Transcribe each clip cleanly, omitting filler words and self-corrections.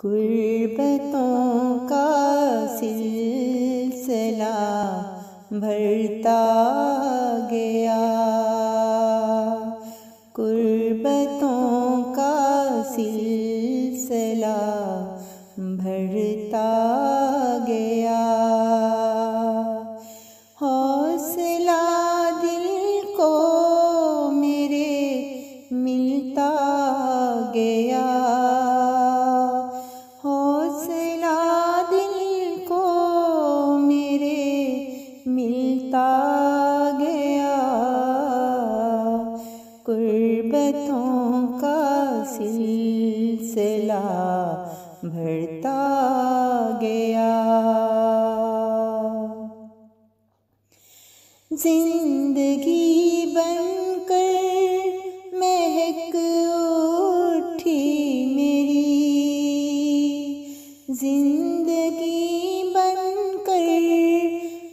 कुर्बतों का सिलसिला बढ़ता गया, कुर्बतों का सिलसिला बढ़ता गया। हौसला दिल को मेरे मिलता गया, हौसला दिल को मेरे मिलता गया। कुर्बतों का सिलसिला बढ़ता गया। जिंदगी बनकर महक उठी मेरी, जिंदगी बनकर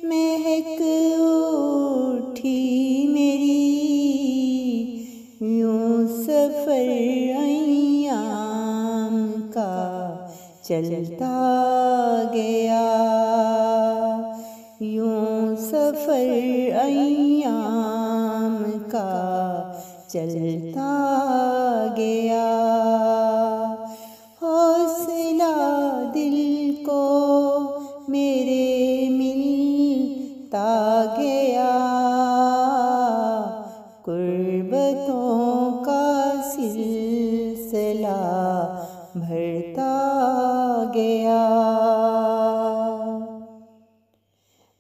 महक उठी मेरी। यूं सफ़र अय्याम का चलता गया, यूं सफ़र अय्याम का चलता गया। हौसला दिल को मेरे मिलता गया, कुर्बतों का सिलसिला बढ़ता गया।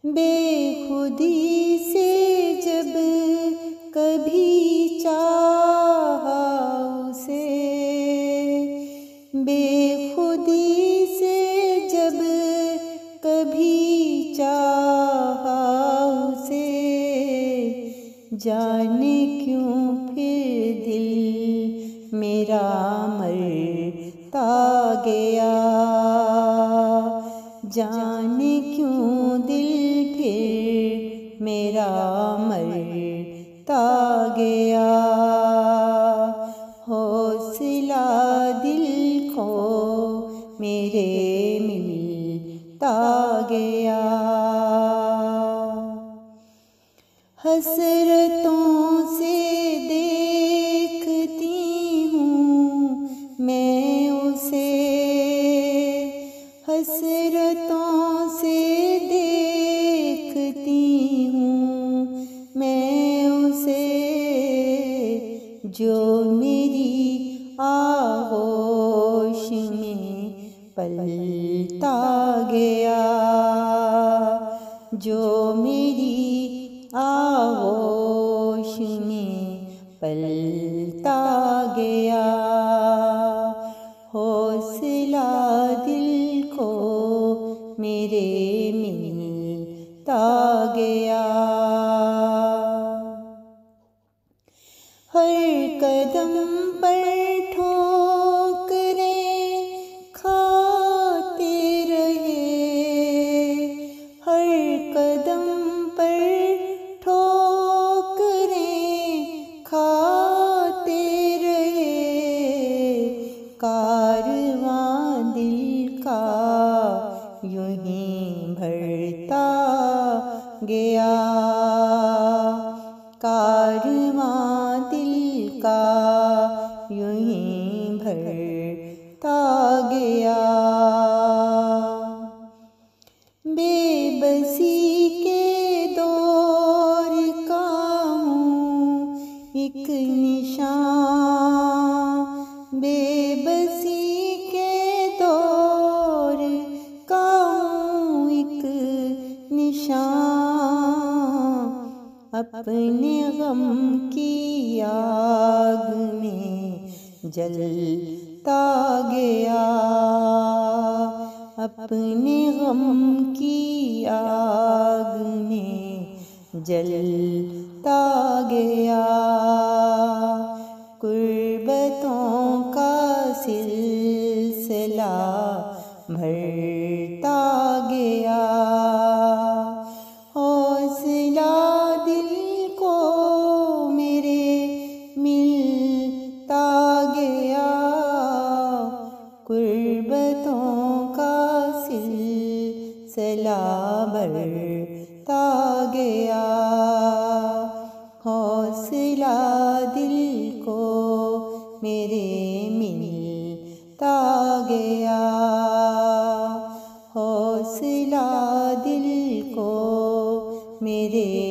बेखुदी से जब कभी चाहा उसे, बेखुदी से जब कभी चाहा उसे, जाने क्यों फिर दिल मेरा मरता गया, जाने क्यों दिल फिर मेरा मरता गया। हौसला दिल को मेरे मिलता गया। हसरतों से देखती हूँ मैं उसे, हसरतों से देखती हूँ मैं उसे, जो मेरी आगोश में पलता गया, जो मेरी आगोश में पलता गया। हौसला दिल को मेरे मिलता गया। हर कदम पर ठोकरें खाते रहे, हर कदम पर ठोकरें खाते रहे। कारवां दिल का यूं ही भरता गया, कारवां दिल का यूं ही भरता गया। बेबसी के दौर का हूँ एक निशान, बेबसी के दौर का हूँ एक निशान। अपने गम की आग में जलता गया, अपने गम की आग में जलता गया। कुर्बतों का सिलसिला बढ़ता गया। हौसला दिल को मेरे मिलता गया, कुर्बतों गुर्बतों का सिलसिला बढ़ता गया, हौसला दिल को मेरे मिलता गया, हौसला दिल को मेरे